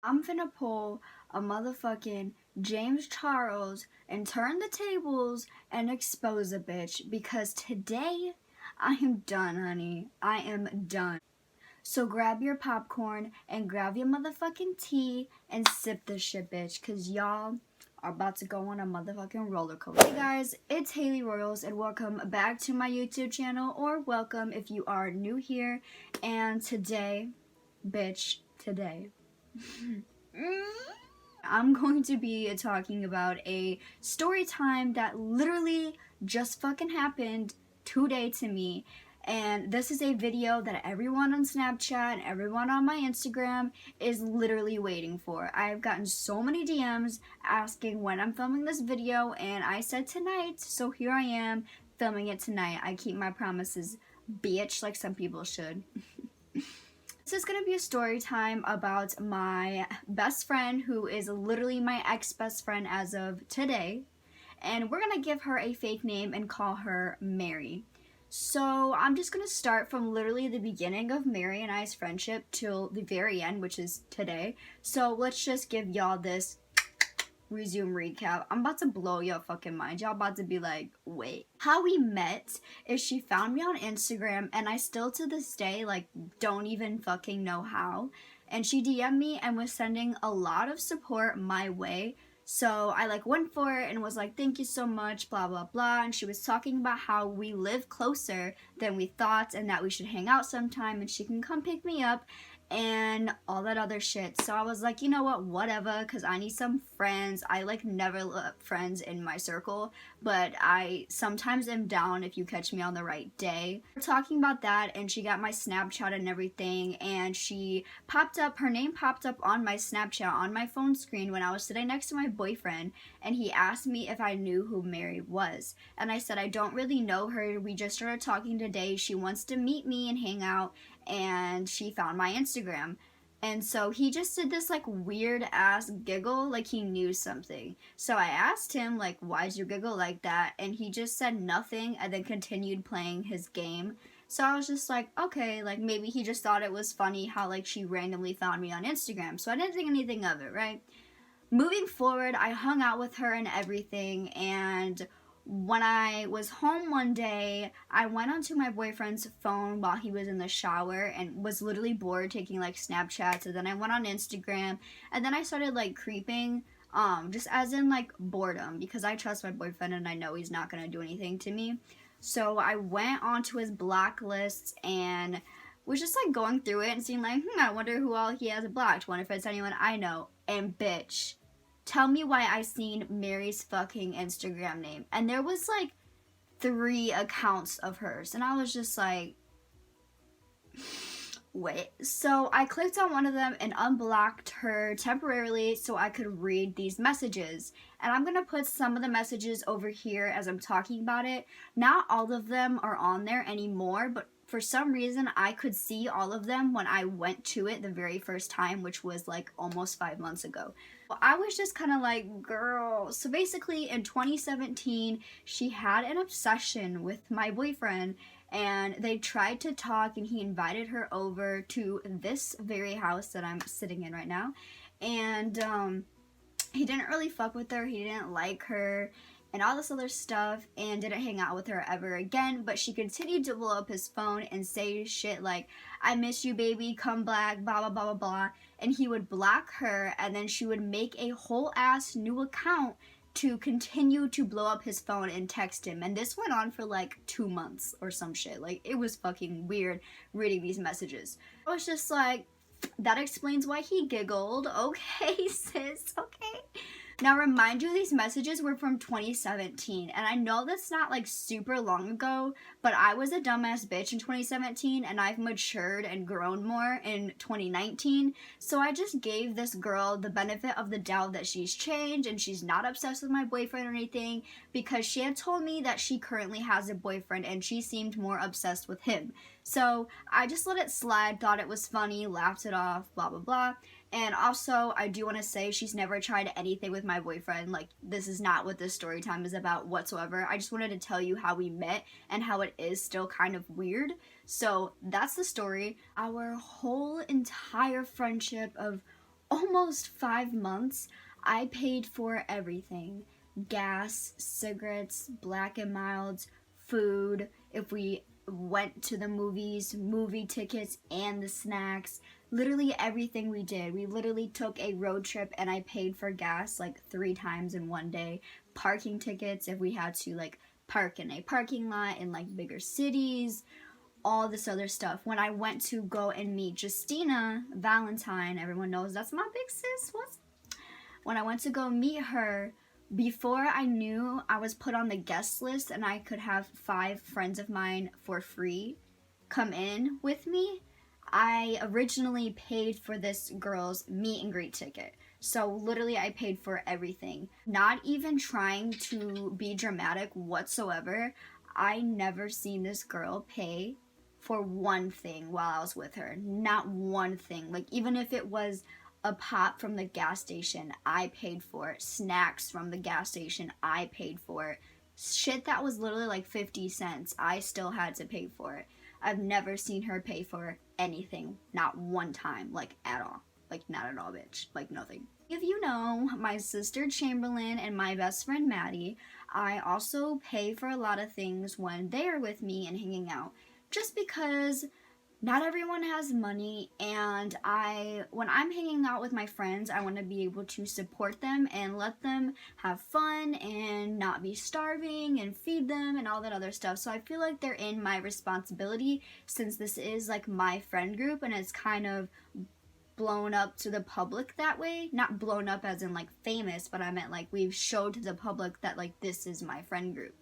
I'm finna pull a motherfucking James Charles and turn the tables and expose a bitch because today I am done, honey. I am done. So grab your popcorn and grab your motherfucking tea and sip this shit, bitch, cause y'all are about to go on a motherfucking roller coaster. Hey guys, it's Heyyy Royals and welcome back to my YouTube channel, or welcome if you are new here. And today, bitch, today. I'm going to be talking about a story time that literally just fucking happened today to me. And this is a video that everyone on Snapchat and everyone on my Instagram is literally waiting for. I've gotten so many DMs asking when I'm filming this video, and I said tonight, so here I am filming it tonight. I keep my promises, bitch, like some people should. This is going to be a story time about my best friend, who is literally my ex-best friend as of today. And we're going to give her a fake name and call her Mary. So I'm just going to start from literally the beginning of Mary and I's friendship till the very end, which is today. So let's just give y'all this resume recap. I'm about to blow your fucking mind. Y'all about to be like, wait. How we met is she found me on Instagram, and I still to this day like don't even fucking know how. And she DM'd me and was sending a lot of support my way. So I like went for it and was like, thank you so much, blah blah blah. And she was talking about how we live closer than we thought and that we should hang out sometime and she can come pick me up and all that other shit. So I was like, you know what, whatever, because I need some friends. I like never let friends in my circle, but I sometimes am down if you catch me on the right day. We're talking about that, and she got my Snapchat and everything, and she popped up, her name popped up on my Snapchat on my phone screen when I was sitting next to my boyfriend, and he asked me if I knew who Mary was. And I said, I don't really know her. We just started talking today. She wants to meet me and hang out, and she found my Instagram. And so he just did this like weird ass giggle like he knew something. So I asked him like, why'd you giggle like that? And he just said nothing and then continued playing his game. So I was just like, okay, like maybe he just thought it was funny how like she randomly found me on Instagram. So I didn't think anything of it, right? Moving forward, I hung out with her and everything, and when I was home one day, I went onto my boyfriend's phone while he was in the shower and was literally bored taking like Snapchats, and then I went on Instagram, and then I started like creeping, just as in like boredom, because I trust my boyfriend and I know he's not gonna do anything to me. So I went onto his block list and was just like going through it and seeing like, I wonder who all he has blocked, wonder if it's anyone I know. And bitch, tell me why I seen Mary's fucking Instagram name. And there was like 3 accounts of hers. And I was just like, wait. So I clicked on one of them and unblocked her temporarily so I could read these messages. And I'm going to put some of the messages over here as I'm talking about it. Not all of them are on there anymore, but for some reason I could see all of them when I went to it the very first time, which was like almost 5 months ago. I was just kind of like, girl. So basically in 2017, she had an obsession with my boyfriend, and they tried to talk, and he invited her over to this very house that I'm sitting in right now. And he didn't really fuck with her, he didn't like her, and all this other stuff, and didn't hang out with her ever again. But she continued to blow up his phone and say shit like, I miss you, baby, come back, blah blah blah blah blah. And he would block her, and then she would make a whole ass new account to continue to blow up his phone and text him. And this went on for like 2 months or some shit. Like, it was fucking weird reading these messages. I was just like, that explains why he giggled. Okay, sis, okay. Now, remind you, these messages were from 2017, and I know that's not like super long ago, but I was a dumbass bitch in 2017, and I've matured and grown more in 2019, so I just gave this girl the benefit of the doubt that she's changed and she's not obsessed with my boyfriend or anything, because she had told me that she currently has a boyfriend and she seemed more obsessed with him. So I just let it slide, thought it was funny, laughed it off, blah blah blah. And also, I do want to say she's never tried anything with my boyfriend. Like, this is not what this story time is about whatsoever. I just wanted to tell you how we met and how it is still kind of weird. So that's the story. Our whole entire friendship of almost 5 months, I paid for everything. Gas, cigarettes, Black and Milds, food, if we went to the movies, movie tickets, and the snacks. Literally everything we did. We literally took a road trip and I paid for gas like 3 times in one day. Parking tickets if we had to like park in a parking lot in like bigger cities. All this other stuff. When I went to go and meet Justina Valentine, everyone knows that's my big sis. When I went to go meet her, before I knew I was put on the guest list and I could have 5 friends of mine for free come in with me, I originally paid for this girl's meet and greet ticket. So literally I paid for everything. Not even trying to be dramatic whatsoever. I never seen this girl pay for one thing while I was with her. Not one thing. Like, even if it was a pop from the gas station, I paid for it. Snacks from the gas station, I paid for it. Shit that was literally like 50 cents, I still had to pay for it. I've never seen her pay for anything. Not one time. Like, at all. Like, not at all, bitch. Like, nothing. If you know, my sister Chamberlain and my best friend Maddie, I also pay for a lot of things when they are with me and hanging out. Just because not everyone has money, and when I'm hanging out with my friends, I want to be able to support them and let them have fun and not be starving and feed them and all that other stuff. So I feel like they're in my responsibility, since this is like my friend group and it's kind of blown up to the public that way. Not blown up as in like famous, but I meant like we've showed to the public that like this is my friend group.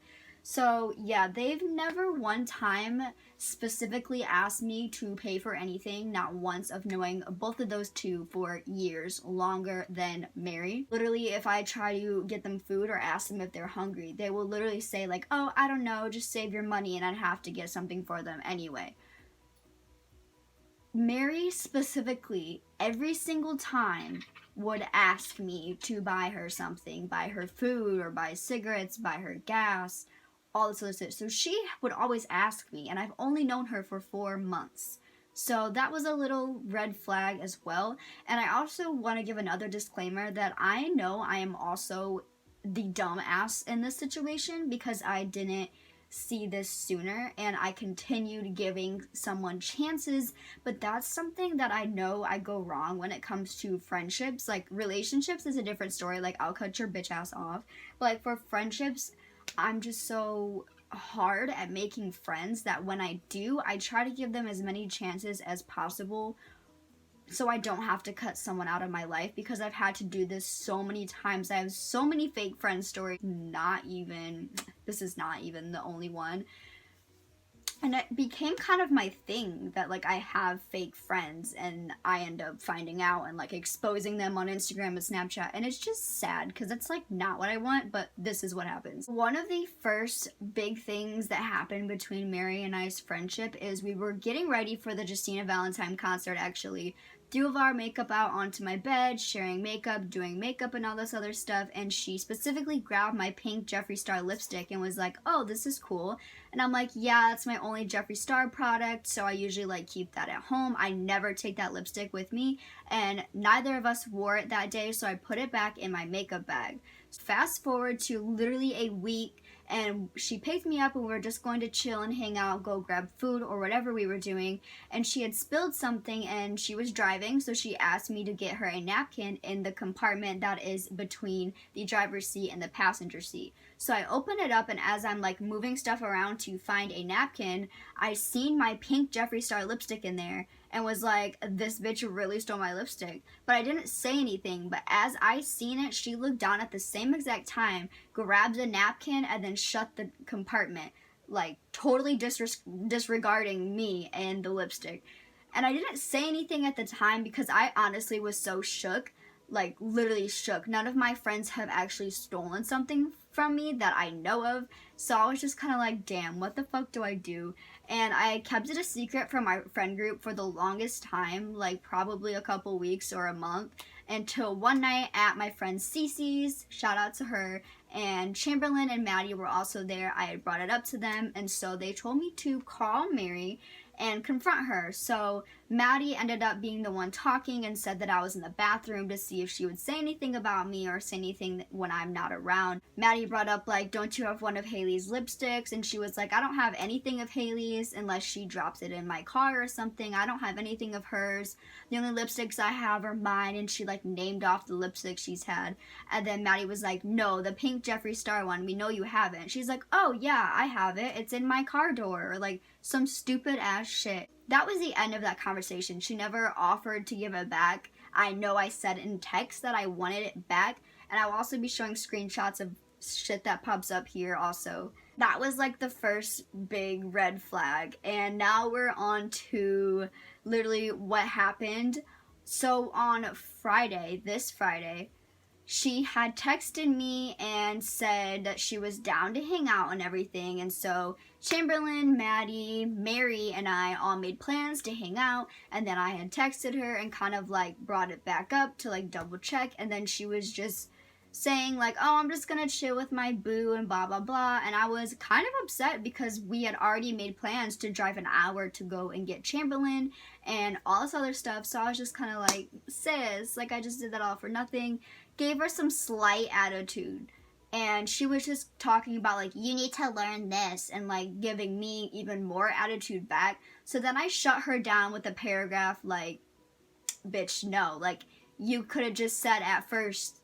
So yeah, they've never one time specifically asked me to pay for anything, not once, of knowing both of those two for years, longer than Mary. Literally, if I try to get them food or ask them if they're hungry, they will literally say like, oh, I don't know, just save your money, and I'd have to get something for them anyway. Mary specifically, every single time, would ask me to buy her something, buy her food, or buy cigarettes, buy her gas, all this other stuff. So she would always ask me, and I've only known her for 4 months. So that was a little red flag as well. And I also want to give another disclaimer that I know I am also the dumb ass in this situation, because I didn't see this sooner and I continued giving someone chances. But that's something that I know I go wrong when it comes to friendships. Like, relationships is a different story, like I'll cut your bitch ass off, but like for friendships, I'm just so hard at making friends that when I do, I try to give them as many chances as possible so I don't have to cut someone out of my life, because I've had to do this so many times. I have so many fake friend stories. This is not even the only one. And it became kind of my thing that like I have fake friends, and I end up finding out and like exposing them on Instagram and Snapchat, and it's just sad because it's like not what I want, but this is what happens. One of the first big things that happened between Mary and I's friendship is we were getting ready for the Justina Valentine concert. Actually, threw our makeup out onto my bed, sharing makeup, doing makeup and all this other stuff, and she specifically grabbed my pink Jeffree Star lipstick and was like, oh, this is cool. And I'm like, yeah, that's my only Jeffree Star product, so I usually like keep that at home. I never take that lipstick with me, and neither of us wore it that day, so I put it back in my makeup bag. Fast forward to literally a week, and she picked me up and we were just going to chill and hang out, go grab food or whatever we were doing, and she had spilled something and she was driving, so she asked me to get her a napkin in the compartment that is between the driver's seat and the passenger seat. So I open it up, and as I'm like moving stuff around to find a napkin, I seen my pink Jeffree Star lipstick in there and was like, this bitch really stole my lipstick. But I didn't say anything, but as I seen it, she looked down at the same exact time, grabbed a napkin, and then shut the compartment, like totally disregarding me and the lipstick. And I didn't say anything at the time because I honestly was so shook, like literally shook. None of my friends have actually stolen something from me that I know of, so I was just kind of like, damn, what the fuck do I do? And I kept it a secret from my friend group for the longest time, like probably a couple weeks or a month, until one night at my friend Cece's, shout out to her, and Chamberlain and Maddie were also there. I had brought it up to them, and so they told me to call Mary and confront her. So Maddie ended up being the one talking and said that I was in the bathroom to see if she would say anything about me or say anything when I'm not around. Maddie brought up like, don't you have one of Heyy's lipsticks? And she was like, I don't have anything of Heyy's unless she drops it in my car or something. I don't have anything of hers. The only lipsticks I have are mine. And she like named off the lipsticks she's had. And then Maddie was like, no, the pink Jeffree Star one, we know you haven't. She's like, oh yeah, I have it. It's in my car door. Or like some stupid ass shit. That was the end of that conversation. She never offered to give it back. I know I said in text that I wanted it back, and I will also be showing screenshots of shit that pops up here also. That was like the first big red flag, and now we're on to literally what happened. So on Friday, this Friday, she had texted me and said that she was down to hang out and everything. And so Chamberlain, Maddie, Mary, and I all made plans to hang out. And then I had texted her and kind of like brought it back up to like double check. And then she was just saying like, oh, I'm just gonna chill with my boo and blah, blah, blah. And I was kind of upset because we had already made plans to drive an hour to go and get Chamberlain and all this other stuff. So I was just kind of like, sis, like I just did that all for nothing. Gave her some slight attitude, and she was just talking about like, you need to learn this, and like giving me even more attitude back. So then I shut her down with a paragraph like, bitch, no, like you could have just said at first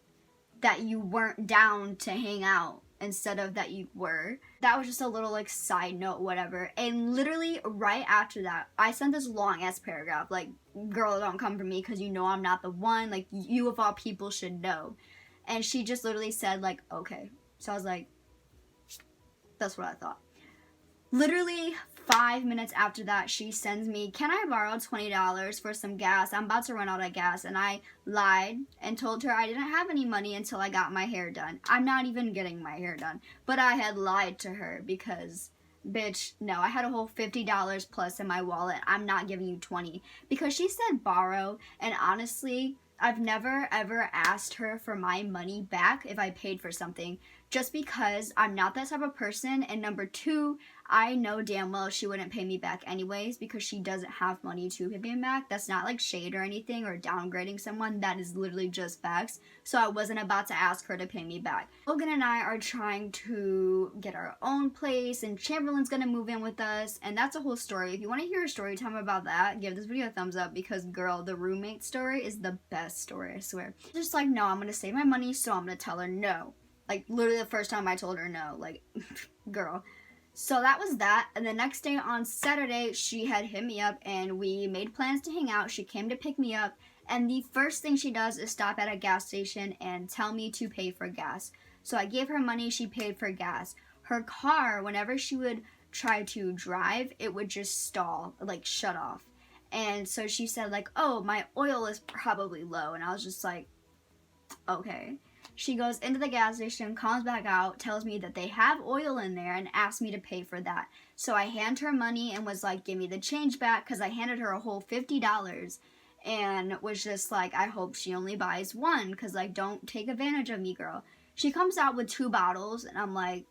that you weren't down to hang out instead of that you were. That was just a little like side note, whatever. And literally right after that, I sent this long ass paragraph like, girl, don't come for me because you know I'm not the one, like you of all people should know. And she just literally said like, okay. So I was like, that's what I thought. Literally 5 minutes after that, she sends me, can I borrow $20 for some gas? I'm about to run out of gas. And I lied and told her I didn't have any money until I got my hair done. I'm not even getting my hair done. But I had lied to her because, bitch, no, I had a whole $50 plus in my wallet. I'm not giving you 20. Because she said borrow, and honestly, I've never ever asked her for my money back if I paid for something, just because I'm not that type of person. And number two, I know damn well she wouldn't pay me back anyways because she doesn't have money to pay me back. That's not like shade or anything or downgrading someone. That is literally just facts. So I wasn't about to ask her to pay me back. Logan and I are trying to get our own place, and Chamberlain's gonna move in with us, and that's a whole story. If you want to hear a story time about that, give this video a thumbs up because girl, the roommate story is the best story, I swear. Just like, no, I'm gonna save my money, so I'm gonna tell her no. Like literally the first time I told her no, like girl. So that was that. And the next day on Saturday, she had hit me up and we made plans to hang out. She came to pick me up, and the first thing she does is stop at a gas station and tell me to pay for gas. So I gave her money, she paid for gas. Her car, whenever she would try to drive, it would just stall, like shut off. And so she said like, oh, my oil is probably low. And I was just like, okay. She goes into the gas station, comes back out, tells me that they have oil in there, and asks me to pay for that. So I hand her money and was like, give me the change back, because I handed her a whole $50 and was just like, I hope she only buys one, because like, don't take advantage of me, girl. She comes out with 2 bottles, and I'm like,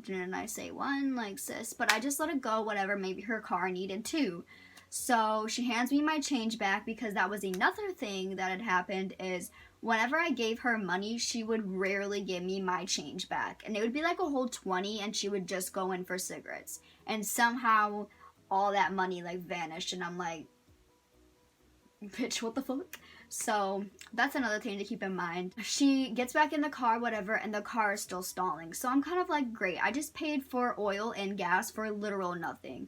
didn't I say one? Like, sis. But I just let it go, whatever, maybe her car needed 2. So she hands me my change back, because that was another thing that had happened is whenever I gave her money, she would rarely give me my change back. And it would be like a whole 20 and she would just go in for cigarettes. And somehow all that money like vanished, and I'm like, bitch, what the fuck? So that's another thing to keep in mind. She gets back in the car, whatever, and the car is still stalling. So I'm kind of like, great, I just paid for oil and gas for literal nothing.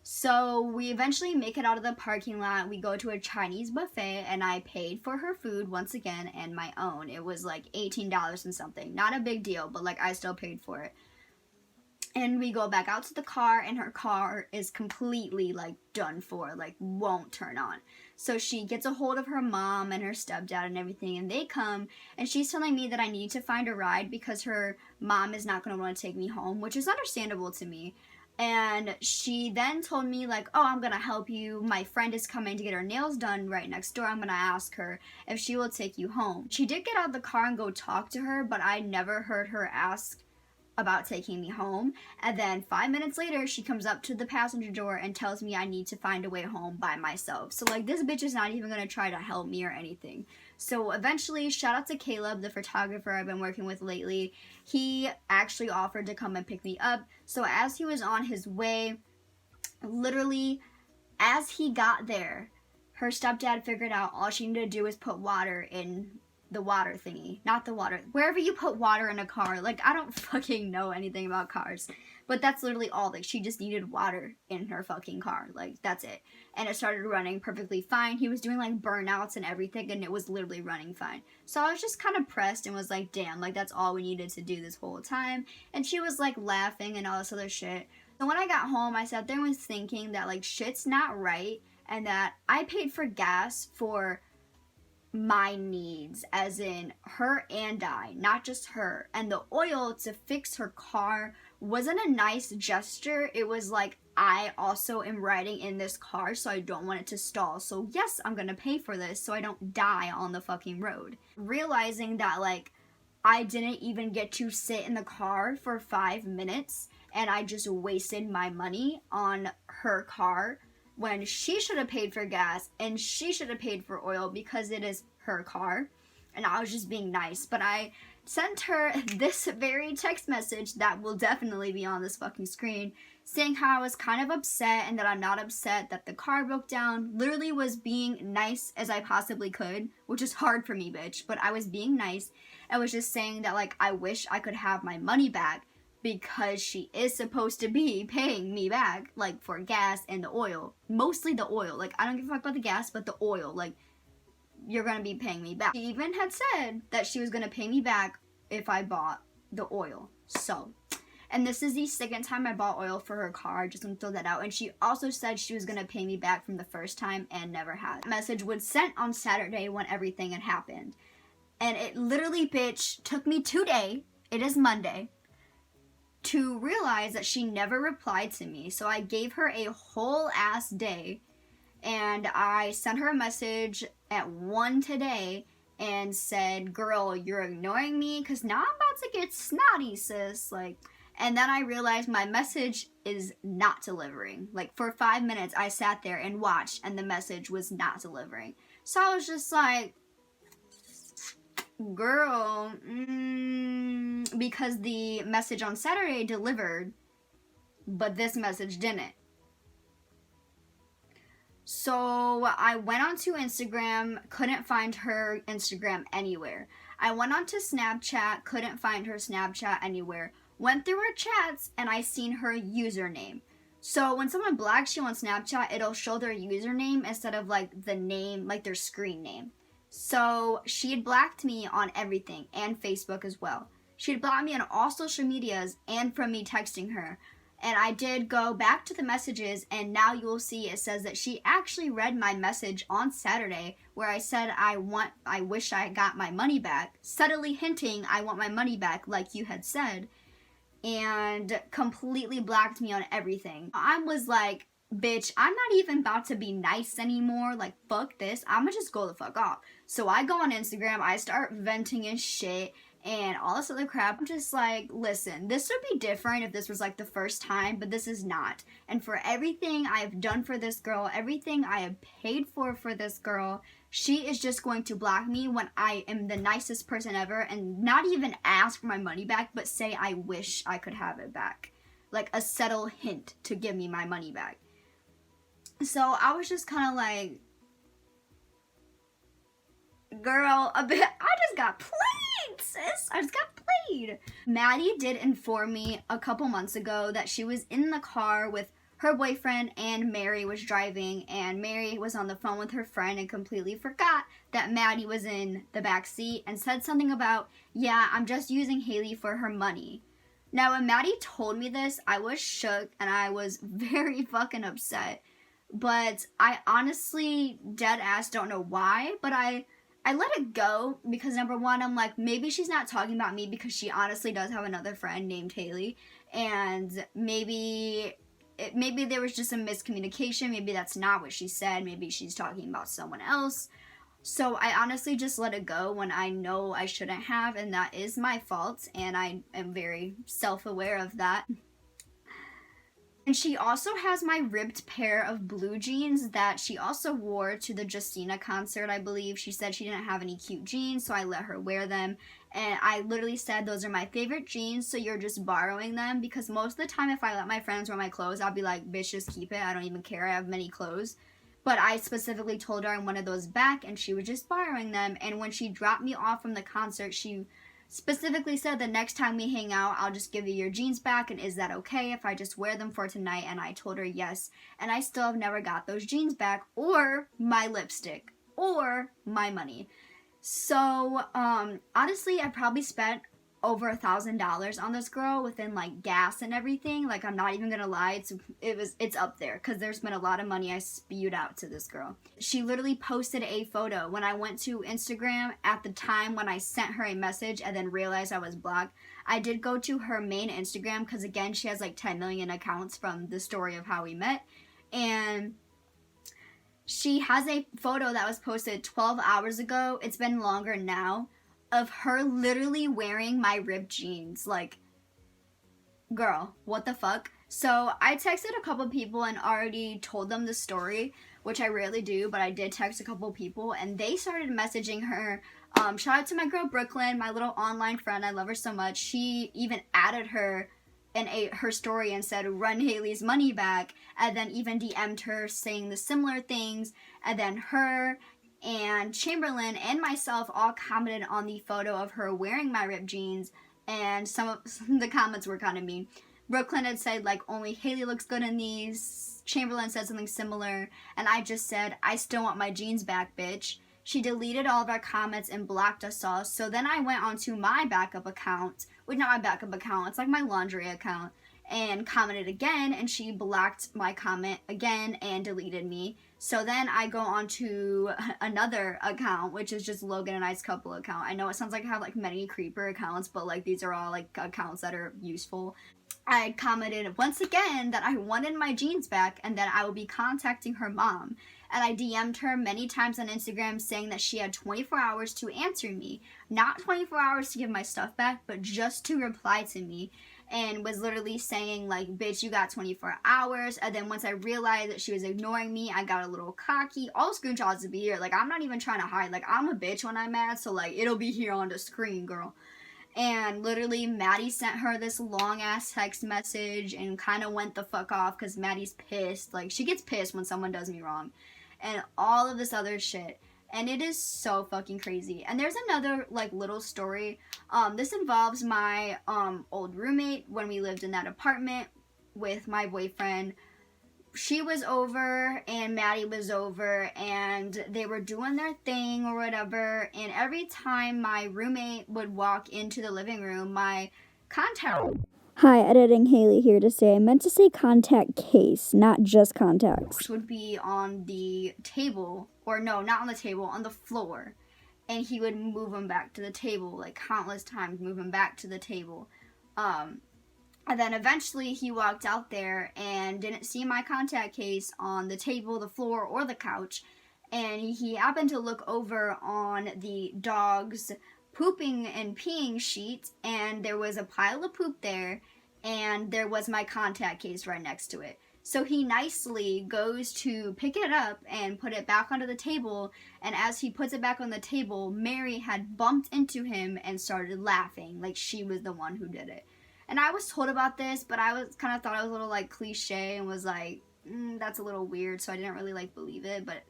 So we eventually make it out of the parking lot. We go to a Chinese buffet, and I paid for her food once again and my own. It was like $18 and something. Not a big deal, but like I still paid for it. And we go back out to the car, and her car is completely like done for, like won't turn on. So she gets a hold of her mom and her stepdad and everything, and they come, and she's telling me that I need to find a ride because her mom is not going to want to take me home, which is understandable to me. And she then told me like, oh, I'm gonna help you. My friend is coming to get her nails done right next door. I'm gonna ask her if she will take you home. She did get out of the car and go talk to her, but I never heard her ask about taking me home, and then 5 minutes later she comes up to the passenger door and tells me I need to find a way home by myself. So like, this bitch is not even gonna try to help me or anything. So eventually, shout out to Caleb, the photographer I've been working with lately. He actually offered to come and pick me up. So as he was on his way, literally as he got there, her stepdad figured out all she needed to do was put water in the water thingy. Not the water. Wherever you put water in a car. Like, I don't fucking know anything about cars. But that's literally all. Like, she just needed water in her fucking car. Like, that's it. And it started running perfectly fine. He was doing, like, burnouts and everything, and it was literally running fine. So I was just kind of pressed and was like, damn, like, that's all we needed to do this whole time. And she was, like, laughing and all this other shit. So when I got home, I sat there and was thinking that, like, shit's not right. And that I paid for gas for my needs, as in her and I, not just her. And the oil to fix her car wasn't a nice gesture. It was like, I also am riding in this car, so I don't want it to stall. So yes, I'm gonna pay for this so I don't die on the fucking road. Realizing that, like, I didn't even get to sit in the car for 5 minutes and I just wasted my money on her car when she should have paid for gas and she should have paid for oil because it is her car. And I was just being nice. But I sent her this very text message that will definitely be on this fucking screen, saying how I was kind of upset and that I'm not upset that the car broke down. Literally was being nice as I possibly could, which is hard for me, bitch. But I was being nice. I was just saying that, like, I wish I could have my money back, because she is supposed to be paying me back, like, for gas and the oil. Mostly the oil. Like, I don't give a fuck about the gas, but the oil. Like, you're gonna be paying me back. She even had said that she was gonna pay me back if I bought the oil. So, and this is the second time I bought oil for her car. Just gonna throw that out. And she also said she was gonna pay me back from the first time and never has. The message was sent on Saturday when everything had happened. And it literally, bitch, took me 2 days. It is Monday. To realize that she never replied to me. So I gave her a whole ass day, and I sent her a message at 1 today and said, girl, you're ignoring me because now I'm about to get snotty, sis. Like, and then I realized my message is not delivering. Like, for 5 minutes I sat there and watched and the message was not delivering. So I was just like, girl, because the message on Saturday delivered, but this message didn't. So I went onto Instagram, couldn't find her Instagram anywhere. I went onto Snapchat, couldn't find her Snapchat anywhere. Went through her chats, and I seen her username. So when someone blocks you on Snapchat, it'll show their username instead of, like, the name, like their screen name. So she had blocked me on everything, and Facebook as well. She had blocked me on all social medias and from me texting her. And I did go back to the messages, and now you will see it says that she actually read my message on Saturday where I said I wish I got my money back, subtly hinting I want my money back like you had said, and completely blocked me on everything. I was like, bitch, I'm not even about to be nice anymore. Like, fuck this. I'ma just go the fuck off. So I go on Instagram, I start venting and shit and all this other crap. I'm just like, listen, this would be different if this was like the first time, but this is not. And for everything I have done for this girl, everything I have paid for this girl, she is just going to block me when I am the nicest person ever and not even ask for my money back, but say I wish I could have it back. Like a subtle hint to give me my money back. So I was just kind of like, girl, I just got played, sis. I just got played. Maddie did inform me a couple months ago that she was in the car with her boyfriend and Mary was driving, and Mary was on the phone with her friend and completely forgot that Maddie was in the back seat and said something about, yeah, I'm just using Heyyy for her money. Now, when Maddie told me this, I was shook and I was very fucking upset. But I honestly, dead ass, don't know why, but I let it go because, number one, I'm like, maybe she's not talking about me because she honestly does have another friend named Heyyy, and maybe there was just some miscommunication. Maybe that's not what she said. Maybe she's talking about someone else. So I honestly just let it go when I know I shouldn't have, and that is my fault, and I am very self-aware of that. And she also has my ripped pair of blue jeans that she also wore to the Justina concert, I believe. She said she didn't have any cute jeans, so I let her wear them. And I literally said, those are my favorite jeans, so you're just borrowing them. Because most of the time, if I let my friends wear my clothes, I'll be like, bitch, just keep it. I don't even care. I have many clothes. But I specifically told her I wanted those back, and she was just borrowing them. And when she dropped me off from the concert, she specifically said, the next time we hang out, I'll just give you your jeans back, and is that okay if I just wear them for tonight? And I told her yes, and I still have never got those jeans back, or my lipstick, or my money. So honestly, I probably spent over $1,000 on this girl within like gas and everything. Like, I'm not even gonna lie, it's up there, because there's been a lot of money I spewed out to this girl. She literally posted a photo when I went to Instagram at the time when I sent her a message and then realized I was blocked. I did go to her main Instagram because, again, she has like 10 million accounts from the story of how we met, and she has a photo that was posted 12 hours ago. It's been longer now, of her literally wearing my ripped jeans. Like, girl, what the fuck? So I texted a couple people and already told them the story, which I rarely do, but I did text a couple people, and they started messaging her. Shout out to my girl Brooklyn, my little online friend. I love her so much. She even added her in her story and said, run Heyy's money back, and then even DM'd her saying the similar things. And then her and Chamberlain and myself all commented on the photo of her wearing my ripped jeans, and some of the comments were kind of mean. Brooklyn had said, like, only Heyyy looks good in these. Chamberlain said something similar, and I just said, I still want my jeans back, bitch. She deleted all of our comments and blocked us all. So then I went onto my backup account, well, not my backup account, it's like my laundry account, and commented again, and she blocked my comment again and deleted me. So then I go on to another account, which is just Logan and I's couple account. I know it sounds like I have like many creeper accounts, but like these are all like accounts that are useful. I commented once again that I wanted my jeans back and that I would be contacting her mom. And I DM'd her many times on Instagram saying that she had 24 hours to answer me. Not 24 hours to give my stuff back, but just to reply to me. And was literally saying, like, bitch, you got 24 hours. And then once I realized that she was ignoring me, I got a little cocky. All screenshots will be here. Like, I'm not even trying to hide. Like, I'm a bitch when I'm mad, so, like, it'll be here on the screen, girl. And literally, Maddie sent her this long-ass text message and kind of went the fuck off because Maddie's pissed. Like, she gets pissed when someone does me wrong. And all of this other shit. And it is so fucking crazy. And there's another, like, little story. This involves my old roommate when we lived in that apartment with my boyfriend. She was over and Maddie was over, and they were doing their thing or whatever. And every time my roommate would walk into the living room, my contact... Hi, editing Heyyy here to say I meant to say contact case, not just contacts. ...would be on the table, or no, not on the table, on the floor. And he would move them back to the table, like countless times, move them back to the table. And then eventually he walked out there and didn't see my contact case on the table, the floor, or the couch. And he happened to look over on the dog's pooping and peeing sheet, and there was a pile of poop there, and there was my contact case right next to it. So he nicely goes to pick it up and put it back onto the table, and as he puts it back on the table, Mary had bumped into him and started laughing like she was the one who did it. And I was told about this, but I was kind of thought it was a little like cliche and was like, that's a little weird, so I didn't really like believe it, but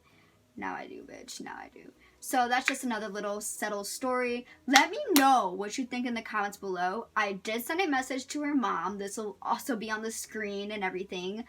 now I do, bitch, now I do. So that's just another little settled story. Let me know what you think in the comments below. I did send a message to her mom. This will also be on the screen and everything.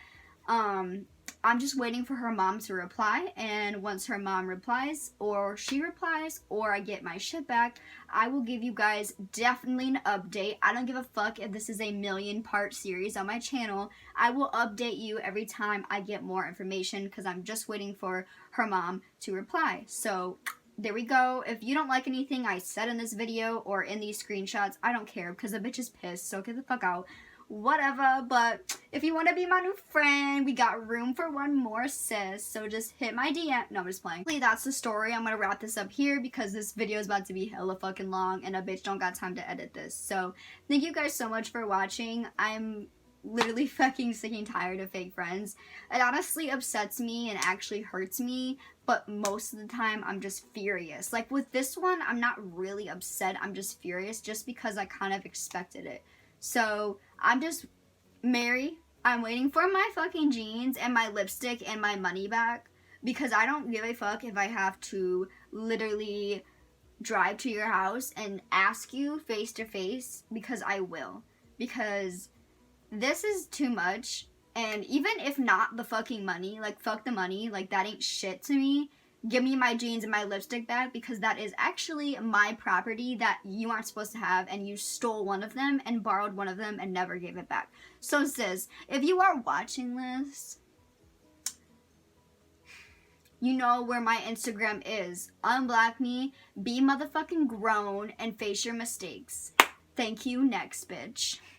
I'm just waiting for her mom to reply, and once her mom replies, or she replies, or I get my shit back, I will give you guys definitely an update. I don't give a fuck if this is a 1,000,000-part series on my channel. I will update you every time I get more information, because I'm just waiting for her mom to reply. So there we go. If you don't like anything I said in this video or in these screenshots, I don't care, because the bitch is pissed, so get the fuck out. whatever. But if you want to be my new friend, we got room for one more, sis. So just hit my DM. No, I'm just playing. That's the story. I'm gonna wrap this up here because this video is about to be hella fucking long and a bitch don't got time to edit this. So thank you guys so much for watching. I'm literally fucking sick and tired of fake friends. It honestly upsets me and actually hurts me, but most of the time I'm just furious. Like with this one, I'm not really upset, I'm just furious just because I kind of expected it. So I'm just, Mary, I'm waiting for my fucking jeans and my lipstick and my money back because I don't give a fuck if I have to literally drive to your house and ask you face to face, because I will. Because this is too much, and even if not the fucking money, like fuck the money, like that ain't shit to me. Give me my jeans and my lipstick back because that is actually my property that you aren't supposed to have, and you stole one of them and borrowed one of them and never gave it back. So sis, if you are watching this, you know where my Instagram is. Unblock me, be motherfucking grown, and face your mistakes. Thank you, next bitch.